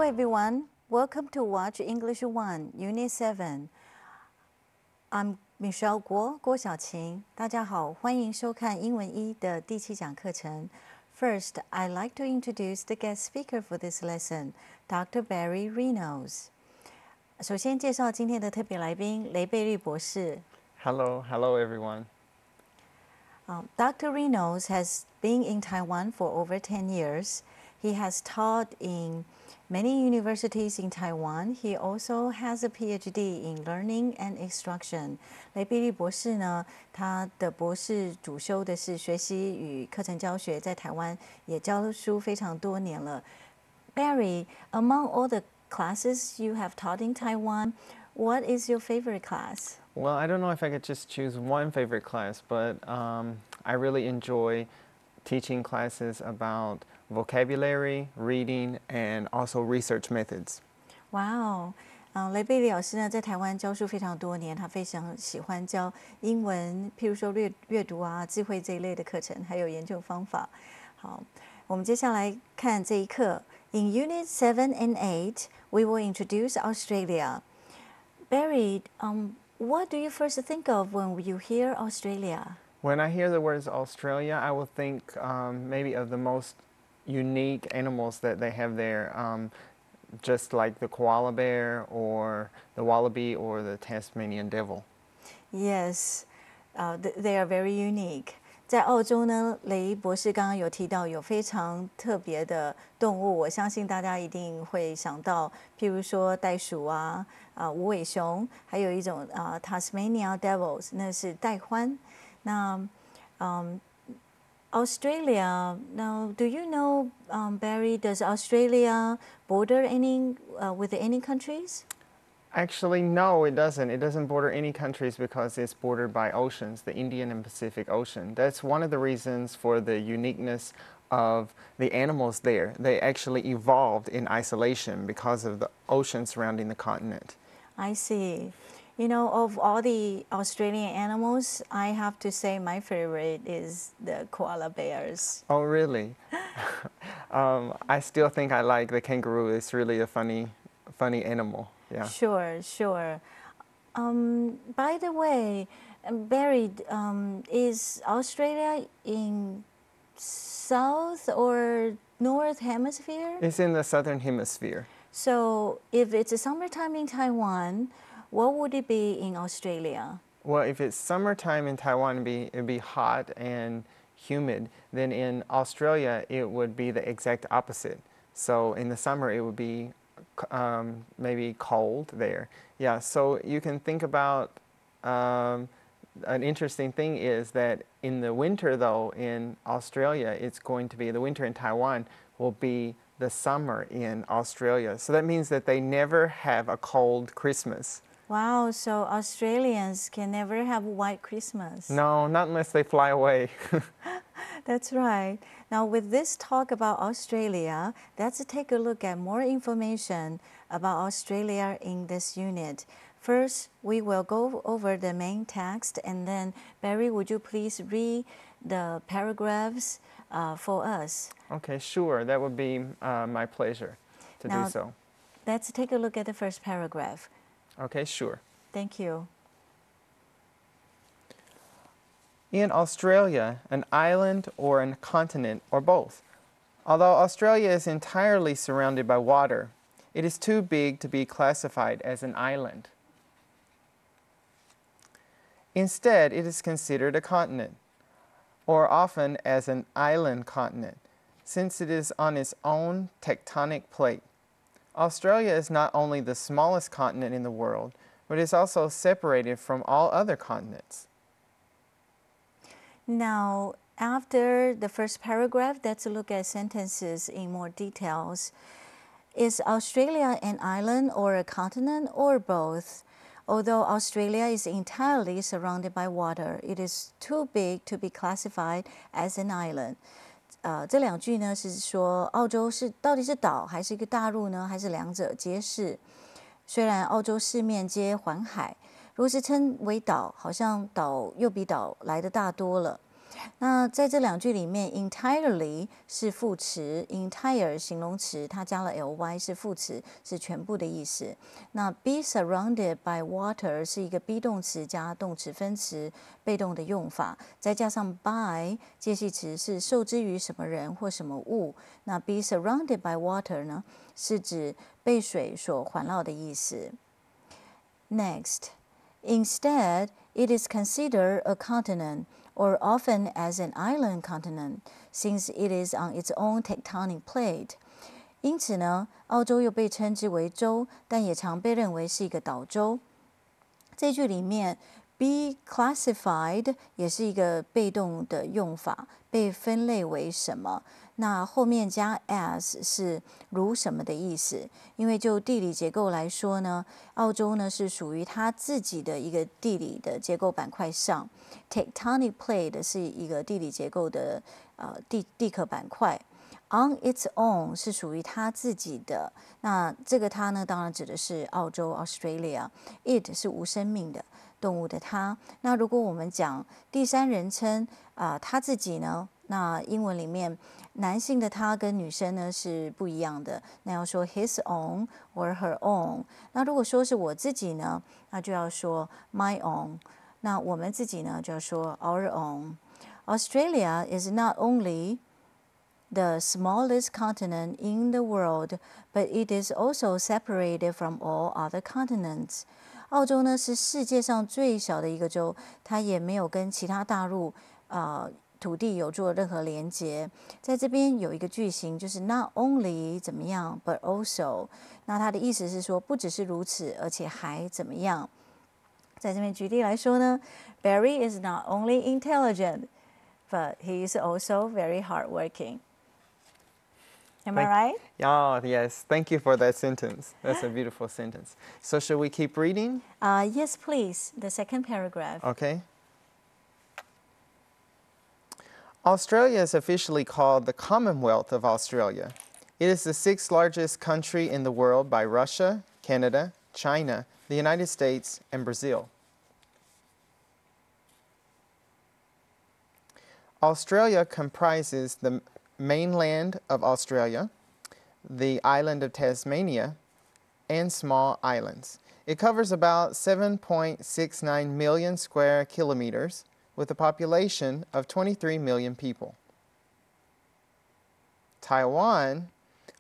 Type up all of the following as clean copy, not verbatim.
everyone. Welcome to Watch English 1, Unit 7. I'm Michelle 郭晓晴。大家好，欢迎收看英文1的第7讲课程。First, I'd like to introduce the guest speaker for this lesson, Dr. Barry Reynolds. 首先介绍今天的特别来宾雷贝利博士。Hello everyone. Dr. Reynolds has been in Taiwan for over 10 years. He has taught in many universities in Taiwan. He also has a PhD in Learning and Instruction. 雷贝利博士呢，他的博士主修的是学习与课程教学，在台湾也教书非常多年了。Barry, among all the classes you have taught in Taiwan, what is your favorite class? Well, I don't know if I could just choose one favorite class, but I really enjoy teaching classes about vocabulary, reading, and also research methods. Wow. 雷贝利老师呢，在台湾教书非常多年，他非常喜欢教英文，譬如说阅读啊、智慧这一类的课程，还有研究方法。好，我们接下来看这一课。In Unit 7 and 8, we will introduce Australia. Barry, what do you first think of when you hear Australia? When I hear the words Australia, I will think maybe of the most unique animals that they have there, just like the koala bear or the wallaby or the Tasmanian devil. Yes, they are very unique. 在澳洲呢，雷博士刚刚有提到有非常特别的动物，我相信大家一定会想到，譬如说袋鼠啊、无尾熊，还有一种Tasmania devils， 那是袋獾。那Australia. Now, do you know, Barry? Does Australia border with any countries? Actually, no, it doesn't. It doesn't border any countries because it's bordered by oceans, the Indian and Pacific Ocean. That's one of the reasons for the uniqueness of the animals there. They actually evolved in isolation because of the ocean surrounding the continent. I see. You know, of all the Australian animals, I have to say my favorite is the koala bears. Oh, really? I still think I like the kangaroo. It's really a funny animal. Yeah. Sure. By the way, Barry, is Australia in South or North Hemisphere? It's in the Southern Hemisphere. So if it's summertime in Taiwan, what would it be in Australia? Well, if it's summertime in Taiwan, it'd be hot and humid. Then in Australia, it would be the exact opposite. So in the summer, it would be maybe cold there. Yeah, so you can think about an interesting thing is that in the winter, though, in Australia, it's going to be the winter in Taiwan will be the summer in Australia. So that means that they never have a cold Christmas. Wow, so Australians can never have a white Christmas. No, not unless they fly away. That's right. Now, with this talk about Australia, let's take a look at more information about Australia in this unit. First, we will go over the main text, and then, Barry, would you please read the paragraphs for us? Okay, sure. That would be my pleasure to do so. Let's take a look at the first paragraph. Okay, sure. Thank you. In Australia, an island or a continent or both. Although Australia is entirely surrounded by water, it is too big to be classified as an island. Instead, it is considered a continent, or often as an island continent, since it is on its own tectonic plate. Australia is not only the smallest continent in the world, but is also separated from all other continents. Now, after the first paragraph, let's look at sentences in more details. Is Australia an island or a continent or both? Although Australia is entirely surrounded by water, it is too big to be classified as an island. 这两句呢是说澳洲到底是岛还是一个大陆呢？还是两者皆是？虽然澳洲四面皆环海，如果是称为岛，好像岛又比岛来得大多了。那在这两句里面 ，entirely 是副词 ，entire 形容词，它加了 ly 是副词，是全部的意思。那 be surrounded by water 是一个 be 动词加动词分词被动的用法，再加上 by 介系词是受之于什么人或什么物。那 be surrounded by water 呢，是指被水所环绕的意思。Next, instead, it is considered a continent, or often as an island continent, since it is on its own tectonic plate. 因此呢，澳洲又被称之为洲，但也常被认为是一个岛洲。这句里面 be classified 也是一个被动的用法，被分类为什么。那后面加 as 是如什么的意思？因为就地理结构来说呢，澳洲呢是属于它自己的一个地理的结构板块上 ，tectonic plate 是一个地理结构的地壳板块。On its own 是属于它自己的，那这个它呢，当然指的是澳洲 Australia。It 是无生命的动物的它。那如果我们讲第三人称他自己呢，那英文里面男性的他跟女生呢是不一样的，那要说 his own or her own。那如果说是我自己呢，那就要说 my own。那我们自己呢，就要说 our own。Australia is not only the smallest continent in the world, but it is also separated from all other continents. 澳洲呢是世界上最小的一个州，它也没有跟其他大陆土地有做任何连结。在这边有一个句型，就是 not only 怎么样 ，but also。那它的意思是说，不只是如此，而且还怎么样。在这边举例来说呢 ，Barry is not only intelligent, but he is also very hardworking. Am I right? Oh, yes. Thank you for that sentence. That's a beautiful sentence. So should we keep reading? Yes, please. The second paragraph. Okay. Australia is officially called the Commonwealth of Australia. It is the sixth largest country in the world by Russia, Canada, China, the United States, and Brazil. Australia comprises the mainland of Australia, the island of Tasmania, and small islands. It covers about 7.69 million square kilometers with a population of 23 million people. Taiwan,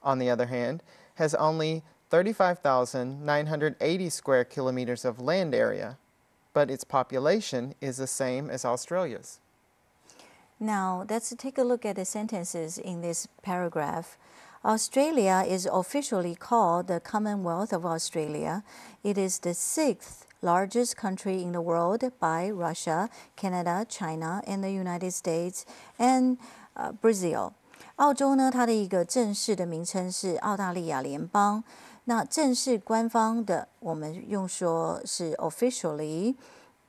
on the other hand, has only 35,980 square kilometers of land area, but its population is the same as Australia's. Now, let's take a look at the sentences in this paragraph. Australia is officially called the Commonwealth of Australia. It is the sixth largest country in the world by Russia, Canada, China, and the United States, and Brazil. 澳洲呢，它的一个正式的名称是澳大利亚联邦。那正式官方的，我们用说是 officially。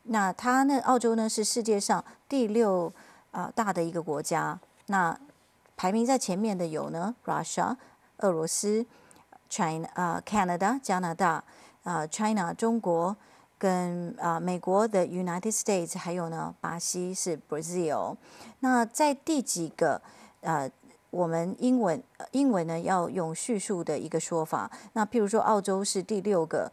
那它呢，澳洲呢是世界上第6大的一个国家。那排名在前面的有呢 ，Russia 俄罗斯 ，China Canada 加拿大，China 中国跟美国的 United States， 还有呢巴西是 Brazil。那在第几个我们英文呢要用叙述的一个说法。那譬如说澳洲是第6个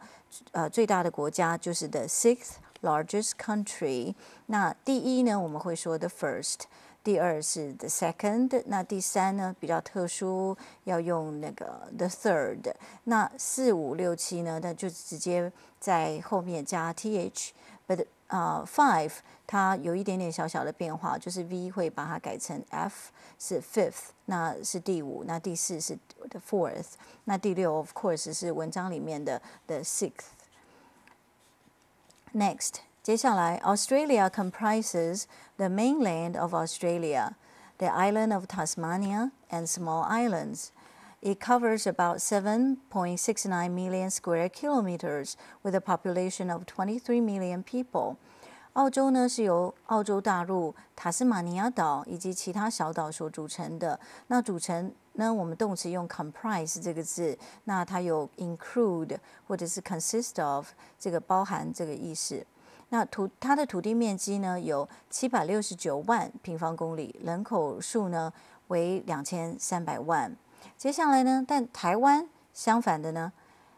最大的国家，就是 the sixth largest country。那第1呢我们会说 the first。第2是 the second， 那第3呢比较特殊，要用那个 the third。那4、5、6、7呢，那就直接在后面加 th。But 5它有一点点小小的变化，就是 v 会把它改成 f， 是 fifth， 那是第5，那第4是 the fourth， 那第6 of course 是文章里面的 the sixth。Next。接下来 ，Australia comprises the mainland of Australia, the island of Tasmania, and small islands. It covers about 7.69 million square kilometers with a population of 23 million people. 澳洲呢是由澳洲大陆、塔斯马尼亚岛以及其他小岛所组成的。那组成呢，我们动词用 comprise 这个字，那它有 include 或者是 consist of 这个包含这个意思。那它的土地面积呢有769万平方公里，人口数呢为2300万。接下来呢，但台湾相反的呢，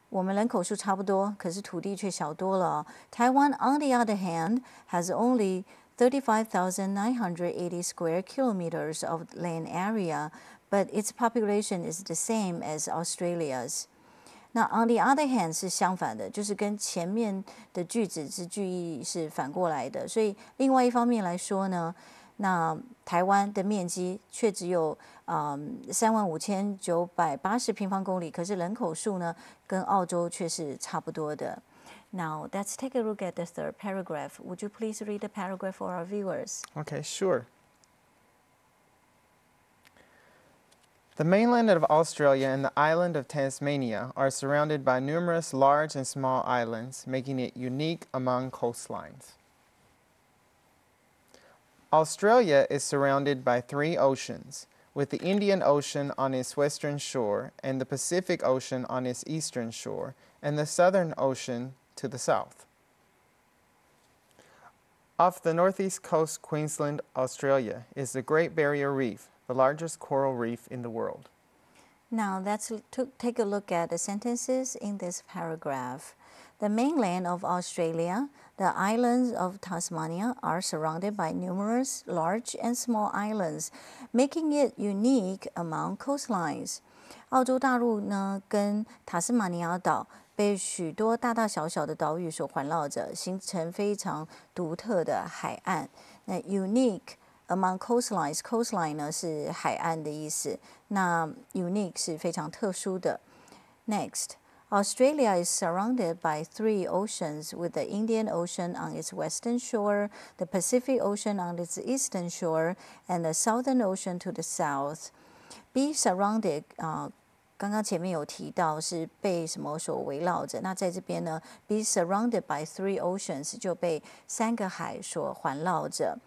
我们人口数差不多，可是土地却小多了哦。Taiwan, on the other hand, has only 35,980 square kilometers of land area, but its population is the same as Australia's. 那 on the other hand 是相反的，就是跟前面的句子之句意是反过来的。所以另外一方面来说呢，那台湾的面积却只有35980平方公里，可是人口数呢跟澳洲却是差不多的。Now let's take a look at the third paragraph. Would you please read the paragraph for our viewers? Okay, sure. The mainland of Australia and the island of Tasmania are surrounded by numerous large and small islands, making it unique among coastlines. Australia is surrounded by 3 oceans, with the Indian Ocean on its western shore and the Pacific Ocean on its eastern shore, and the Southern Ocean to the south. Off the northeast coast of Queensland, Australia, is the Great Barrier Reef, the largest coral reef in the world. Now let's take a look at the sentences in this paragraph. The mainland of Australia, the islands of Tasmania are surrounded by numerous large and small islands, making it unique among coastlines. 澳洲大陆呢，跟塔斯马尼亚岛被许多大大小小的岛屿所环绕着，形成非常独特的海岸。那 unique among coastlines, coastline 呢是海岸的意思，那 unique 是非常特殊的。Next, Australia is surrounded by 3 oceans, with the Indian Ocean on its western shore, the Pacific Ocean on its eastern shore, and the Southern Ocean to the south. Be surrounded 刚刚前面有提到是被什么所围绕着，那在这边呢 be surrounded by 3 oceans 就被3个海所环绕着。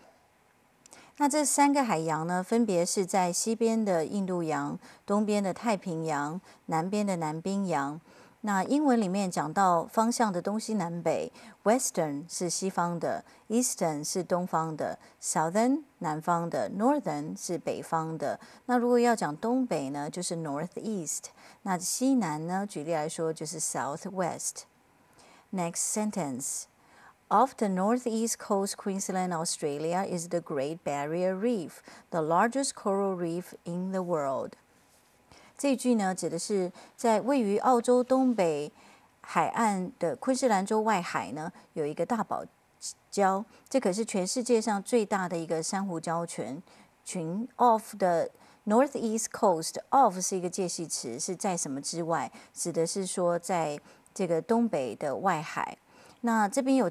那这3个海洋呢，分别是在西边的印度洋、东边的太平洋、南边的南冰洋。那英文里面讲到方向的东西南北 ，Western 是西方的 ，Eastern 是东方的 ，Southern 南方的 ，Northern 是北方的。那如果要讲东北呢，就是 Northeast。那西南呢，举例来说就是 Southwest。Next sentence.Off the northeast coast Queensland, Australia is the Great Barrier Reef, the largest coral reef in the world. 这一句呢，指的是在位于澳洲东北海岸的昆士兰州外海呢，有一个大堡礁，这可是全世界上最大的一个珊瑚礁群。Off the northeast coast, off 是一个介系词，是在什么之外，指的是说在这个东北的外海。那这边有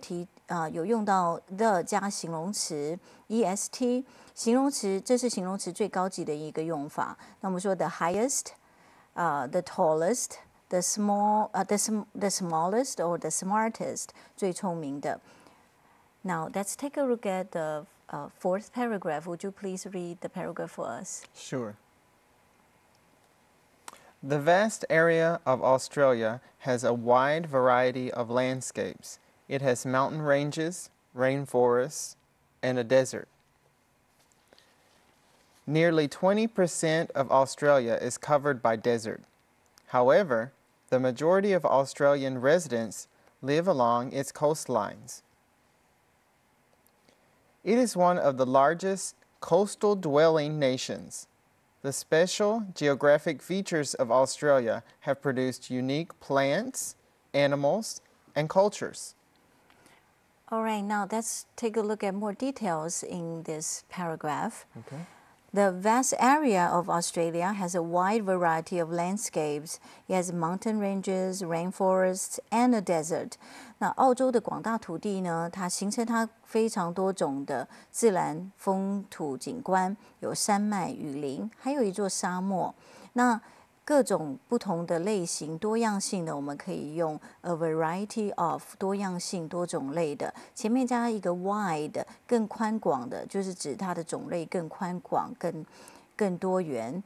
用到 the 加形容词 est， 形容词这是形容词最高级的一个用法。那我们说 the highest、the tallest, the smallest or the smartest 最聪明的。Now let's take a look at the fourth paragraph. Would you please read the paragraph for us? Sure. The vast area of Australia has a wide variety of landscapes. It has mountain ranges, rainforests, and a desert. Nearly 20% of Australia is covered by desert. However, the majority of Australian residents live along its coastlines. It is one of the largest coastal dwelling nations. The special geographic features of Australia have produced unique plants, animals, and cultures. All right, now let's take a look at more details in this paragraph. Okay. The vast area of Australia has a wide variety of landscapes. It has mountain ranges, rainforests, and a desert. 那澳洲的广大土地呢，它形成它非常多种的自然风土景观，有山脉、雨林，还有一座沙漠。那各种不同的类型、多样性的，我们可以用 a variety of 多样性、多种类的，前面加一个 wide 更宽广的，就是指它的种类更宽广、更多元。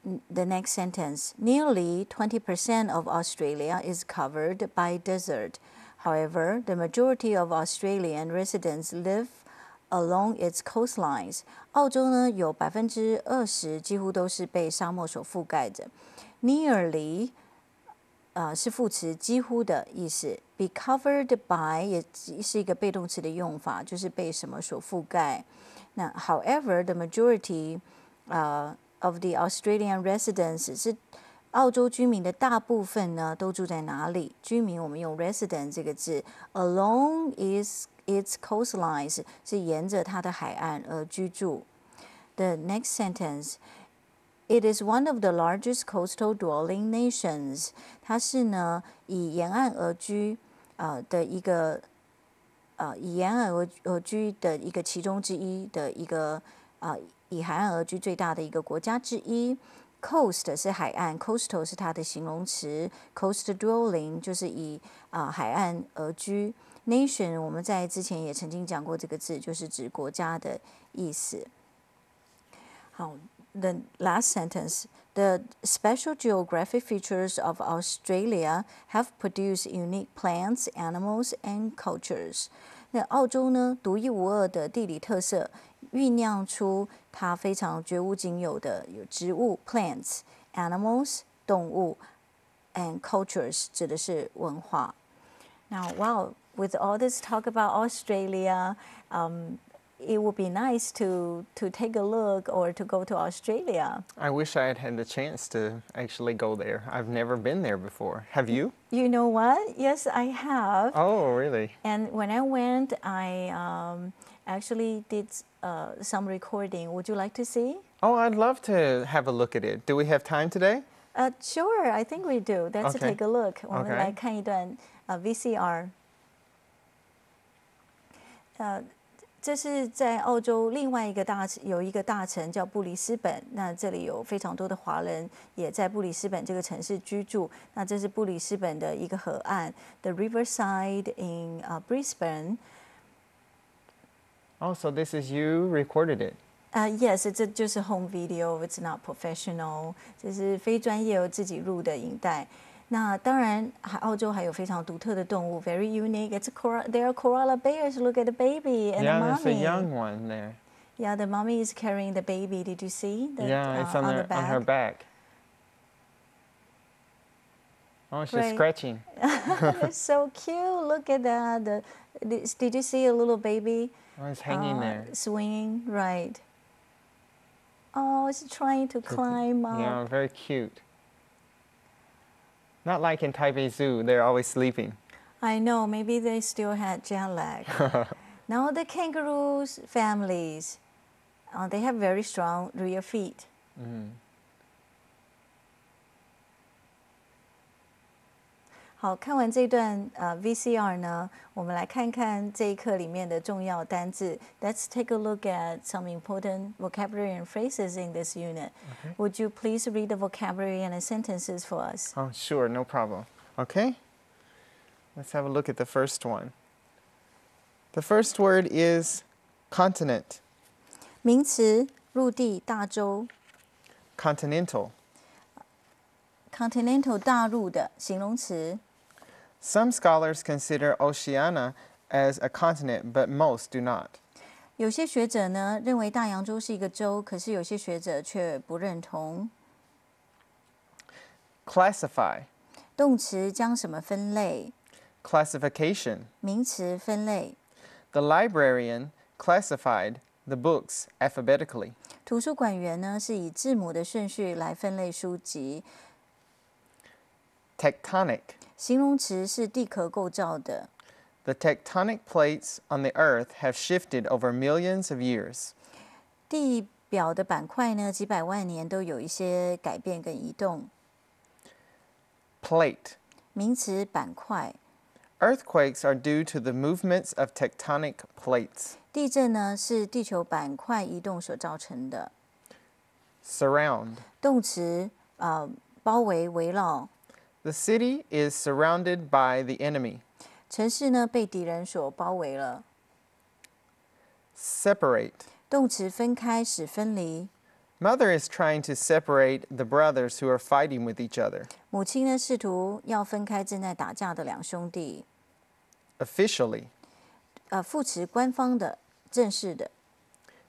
The next sentence, nearly 20% of Australia is covered by desert. However, the majority of Australian residents live along its coastlines. 澳洲呢有20%几乎都是被沙漠所覆盖着。Nearly 是副词几乎的意思 ，be covered by 也是一个被动词的用法，就是被什么所覆盖。那 however the majority of the Australian residents 是澳洲居民的大部分呢都住在哪里？居民我们用 resident 这个字 ，along its coastlines 是沿着它的海岸而居住。The next sentence.It is one of the largest coastal dwelling nations. 它是呢以沿岸而居的一个以沿岸而居的一个其中之一的一个以海岸而居最大的一个国家之一。Coast 是海岸 ，coastal 是它的形容词 ，coast dwelling 就是以海岸而居。Nation 我们在之前也曾经讲过这个字，就是指国家的意思。好。The last sentence, the special geographic features of Australia have produced unique plants, animals, and cultures. 那澳洲呢，独一无二的地理特色，酝酿出它非常绝无仅有的有植物 （plants）、animals 动物 and cultures 指的是文化。Now, wow, with all this talk about Australia, it would be nice to take a look or to go to Australia. I wish I had had the chance to actually go there. I've never been there before. Have you? You know what? Yes, I have. Oh, really? And when I went, I actually did some recording. Would you like to see? Oh, I'd love to have a look at it. Do we have time today? Sure, I think we do. Let's Okay. take a look. 我们 Okay. 来看一段VCR。这是在澳洲另外一个有一个大城叫布里斯本，那这里有非常多的华人也在布里斯本这个城市居住。那这是布里斯本的一个河岸 ，the riverside in Brisbane. Oh, so this is you recorded it. Yes, 这就是 home video. It's not professional. 这是非专业，我自己录的影带。那当然，澳洲还有非常独特的动物 ，very unique. There are koala bears. Look at the baby and Yeah, the there's a mommy. young one there. Yeah, the mommy is carrying the baby. Did you see? Yeah, it's on her back. Oh, she's Right. scratching. It's so cute. Look at that. Did you see a little baby? Oh, it's hanging there. Swinging, right. Oh, it's trying to climb up. Yeah, very cute. Not like in Taipei Zoo, they're always sleeping. I know, maybe they still had jet lag. Now the kangaroos families, they have very strong rear feet. Mm. 好，看完这段VCR 呢，我们来看看这一课里面的重要单字。Let's take a look at some important vocabulary and phrases in this unit. Okay. Would you please read the vocabulary and the sentences for us? Oh, sure, no problem. Okay, let's have a look at the first one. The first word is continent. 名词：陆地、大洲。Continental. Continental 大陆的形容词。Some scholars consider Oceania as a continent, but most do not. 有些学者呢认为大洋洲是一个洲，可是有些学者却不认同。Classify. 动词将什么分类？ Classification. 名词分类。The librarian classified the books alphabetically. 图书馆员呢是以字母的顺序来分类书籍。Tectonic. 形容词是地壳构造的。The tectonic plates on the earth have shifted over millions of years. 地表的板块呢，几百万年都有一些改变跟移动。Plate. 名词板块。Earthquakes are due to the movements of tectonic plates. 地震呢是地球板块移动所造成的。Surround. 动词包围围绕。The city is surrounded by the enemy. 城市呢被敌人所包围了。Separate. 动词分开使分离。Mother is trying to separate the brothers who are fighting with each other. 母亲呢试图要分开正在打架的两兄弟。officially. 副词官方的、正式的。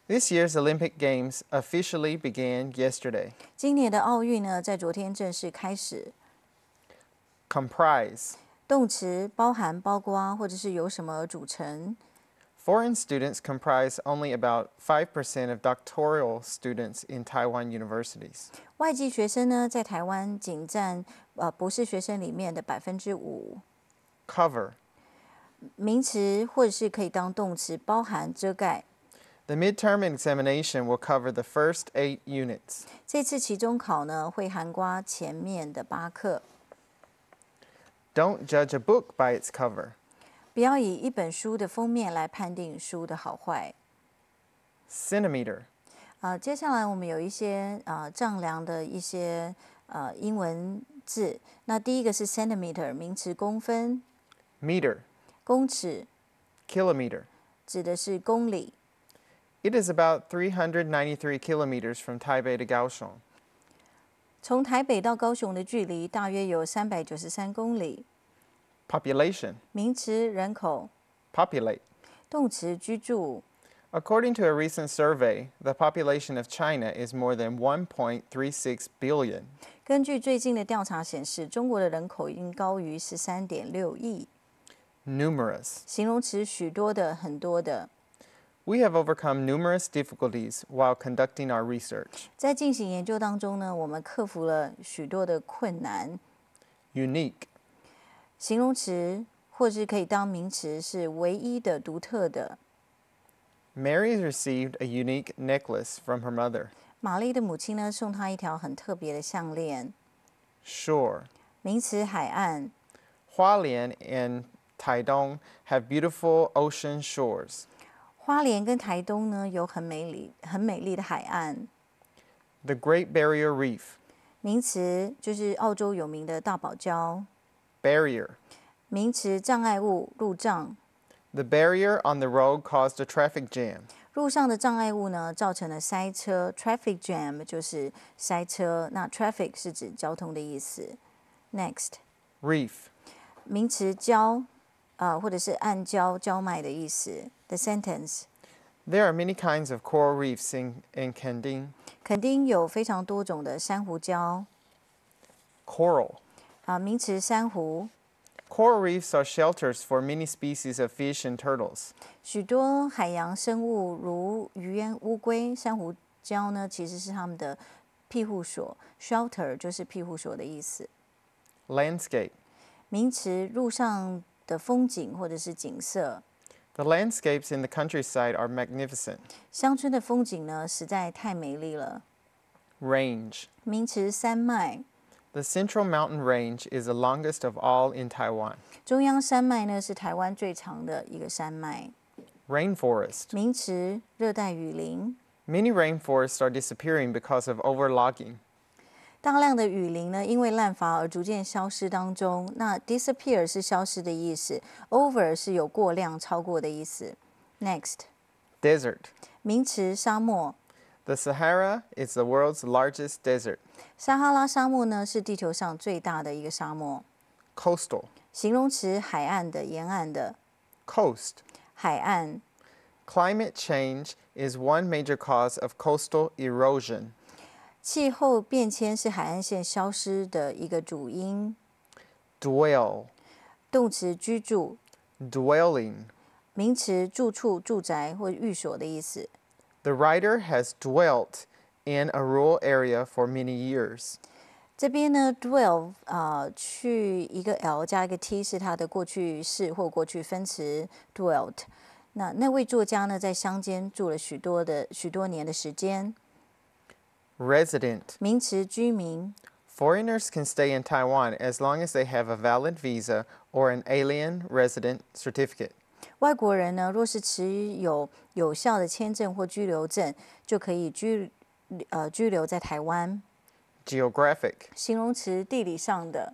This year's Olympic Games officially began yesterday. 今年的奥运呢，在昨天正式开始。Comprise. 动词包含、包括或者是由什么而组成。Foreign students comprise only about 5% of doctoral students in Taiwan universities. 外籍学生呢，在台湾仅占博士学生里面的5%。Cover. 名词或者是可以当动词，包含、遮盖。The midterm examination will cover the first 8 units. 这次期中考呢，会涵盖前面的8课。Don't judge a book by its cover. 不要以一本书的封面来判定书的好坏。Centimeter. 接下来我们有一些丈量的一些英文字。那第一个是 centimeter， 名词公分。Meter. 公尺。Kilometer. 指的是公里。It is about 393 kilometers from Taipei to Kaohsiung. 从台北到高雄的距离大约有393公里。Population. 名词人口。Populate. 动词居住。According to a recent survey, the population of China is more than 1.36 billion. 根据最近的调查显示，中国的人口已经高于13.6亿。Numerous. 形容词许多的、很多的。We have overcome numerous difficulties while conducting our research. 在进行研究当中呢，我们克服了许多的困难。Unique. 形容词或是可以当名词，是唯一的、独特的。Mary received a unique necklace from her mother. 玛丽的母亲呢，送她一条很特别的项链。Shore. 名词海岸。Hualien and Taidong have beautiful ocean shores. 花莲跟台东呢，有很美丽的海岸。The Great Barrier Reef. 名词就是澳洲有名的大堡礁。Barrier. 名词障碍物、路障。The barrier on the road caused a traffic jam. 路上的障碍物呢，造成了塞车。Traffic jam 就是塞车，那 traffic 是指交通的意思。Next. Reef. 名词礁，或者是暗礁、礁脉的意思。The sentence. There are many kinds of coral reefs in Kending. 垦丁有非常多种的珊瑚礁。Coral. 名词珊瑚。Coral reefs are shelters for many species of fish and turtles. 许多海洋生物如鱼鳢、乌龟、珊瑚礁呢，其实是它们的庇护所。Shelter 就是庇护所的意思。Landscape. 名词路上的风景或者是景色。The landscapes in the countryside are magnificent. 乡村的风景呢，实在太美丽了。Range. 名词山脉。The Central Mountain Range is the longest of all in Taiwan. 中央山脉呢，是台湾最长的一个山脉。Rainforest. 名词热带雨林。Many rainforests are disappearing because of overlogging. 大量的雨林呢，因为滥伐而逐渐消失当中。那 disappear 是消失的意思 ，over 是有过量、超过的意思。Next. Desert. 名词沙漠。The Sahara is the world's largest desert. 撒哈拉沙漠呢，是地球上最大的一个沙漠。Coastal. 形容词海岸的、沿岸的。Coast. 海岸。Climate change is one major cause of coastal erosion. 气候变迁是海岸线消失的一个主因。Dwell. 动词居住。Dwelling. 名词住处、住宅或寓所的意思。The writer has dwelt in a rural area for many years. 这边呢 ，dwell 去一个 l 加一个 t 是它的过去式或过去分词 dwelt。那位作家呢，在乡间住了许多年的时间。Resident. 名词居民。Foreigners can stay in Taiwan as long as they have a valid visa or an alien resident certificate. 外国人呢，若是持有有效的签证或居留证，就可以居留在台湾。Geographic. 形容词地理上的。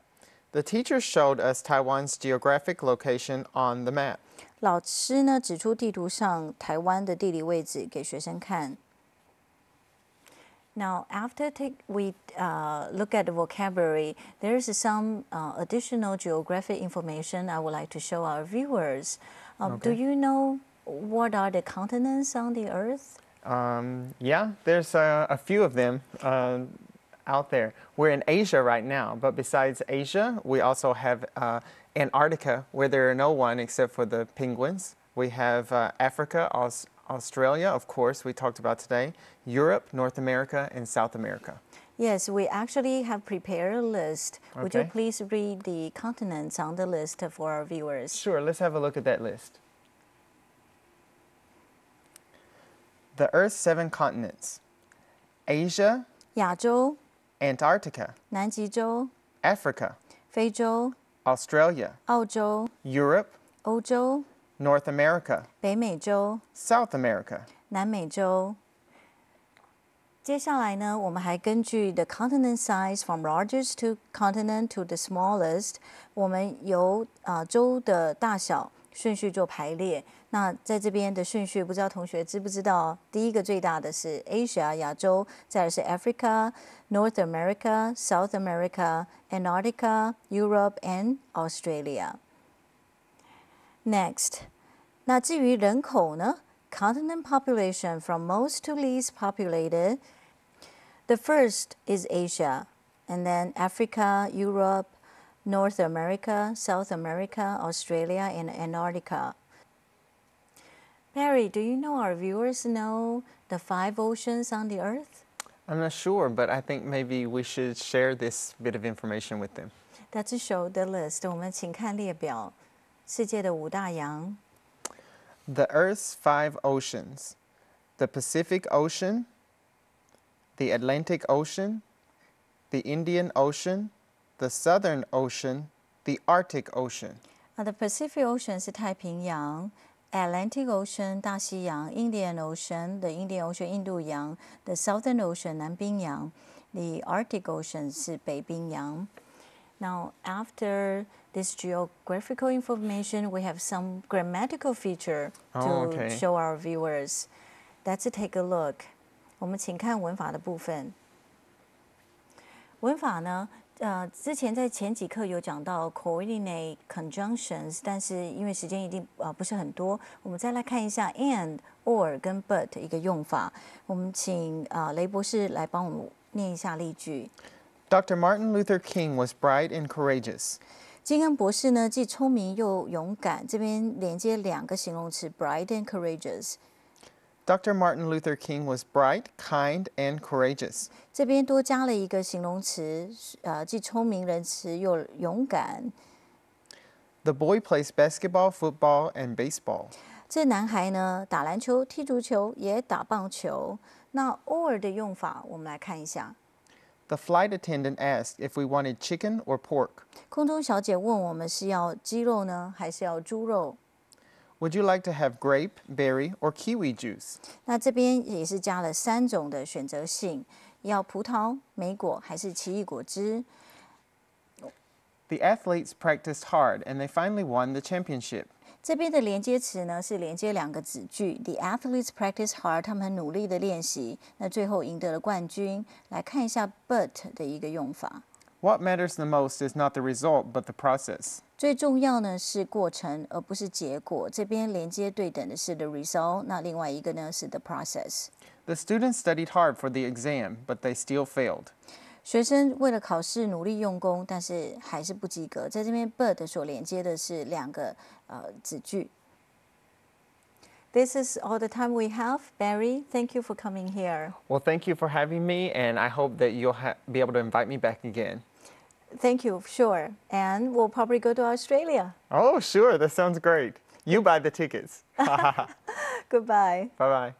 The teacher showed us Taiwan's geographic location on the map. 老师呢，指出地图上台湾的地理位置给学生看。Now, after we look at the vocabulary, there is some additional geographic information I would like to show our viewers. Do Okay. you know what are the continents on the Earth? Yeah, there's a few of them out there. We're in Asia right now, but besides Asia, we also have Antarctica, where there are no one except for the penguins. We have Africa, Australia, of course, we talked about today, Europe, North America, and South America. Yes, we actually have prepared a list. Would you Okay. please read the continents on the list for our viewers? Sure, let's have a look at that list. The Earth's 7 continents: Asia, 亚洲、 Antarctica, 南极洲、 Africa, 非洲、 Australia, 澳洲、 Europe, 欧洲、 North America, 北美洲、 South America. 南美洲。接下来呢，我们还根据 the continent size from largest to continent to the smallest， 我们由州的大小顺序做排列。那在这边的顺序，不知道同学知不知道？第一个最大的是 Asia 亚洲，再来是 Africa、North America、South America、Antarctica、Europe and Australia。Next， 那至于人口呢？ Continent population from most to least populated. The first is Asia, and then Africa, Europe, North America, South America, Australia, and Antarctica. Barry, do you know our viewers know the 5 oceans on the earth? I'm not sure, but I think maybe we should share this bit of information with them. Let's show the list. 我们请看列表，世界的5大洋。The Earth's 5 oceans: the Pacific Ocean, the Atlantic Ocean, the Indian Ocean, the Southern Ocean, the Arctic Ocean. The Pacific Ocean 是太平洋。Atlantic Ocean 大西洋 ，Indian Ocean the Indian Ocean 印度洋 ，the Southern Ocean 南冰洋 ，the Arctic Ocean 是北冰洋。Now, after this geographical information, we have some grammatical feature to show our viewers. Let's take a look. 我们请看文法的部分。文法呢？之前在前几课有讲到 coordinate conjunctions， 但是因为时间一定不是很多，我们再来看一下 and、or 跟 but 一个用法。我们请雷博士来帮我们念一下例句。Dr. Martin Luther King was bright and courageous. 金恩博士呢，既聪明又勇敢。这边连接2个形容词 bright and courageous。Dr. Martin Luther King was bright, kind, and courageous. 这边多加了一个形容词，既聪明、仁慈又勇敢。The boy plays basketball, football, and baseball. 这男孩呢，打篮球、踢足球，也打棒球。那 or 的用法，我们来看一下。The flight attendant asked if we wanted chicken or pork. 空中小姐问我们是要鸡肉呢，还是要猪肉？ Would you like to have grape, berry, or kiwi juice? 那这边也是加了3种的选择性，要葡萄、莓果还是奇异果汁？ The athletes practiced hard and they finally won the championship. 这边的连接词呢是连接2个子句 ，The athletes practice hard， 他们很努力的练习，那最后赢得了冠军。来看一下 but 的一个用法。What matters the most is not the result, but the process. 最重要呢是过程，而不是结果。这边连接对等的是 the result， 那另外一个呢是 the process。 The students studied hard for the exam, but they still failed. 学生为了考试努力用功，但是还是不及格。在这边 but 所连接的是2个子句。This is all the time we have. Barry, thank you for coming here. Well, thank you for having me, and I hope that you'll be able to invite me back again. Thank you, sure. And we'll probably go to Australia. Oh, sure. That sounds great. You buy the tickets. Goodbye. Bye-bye.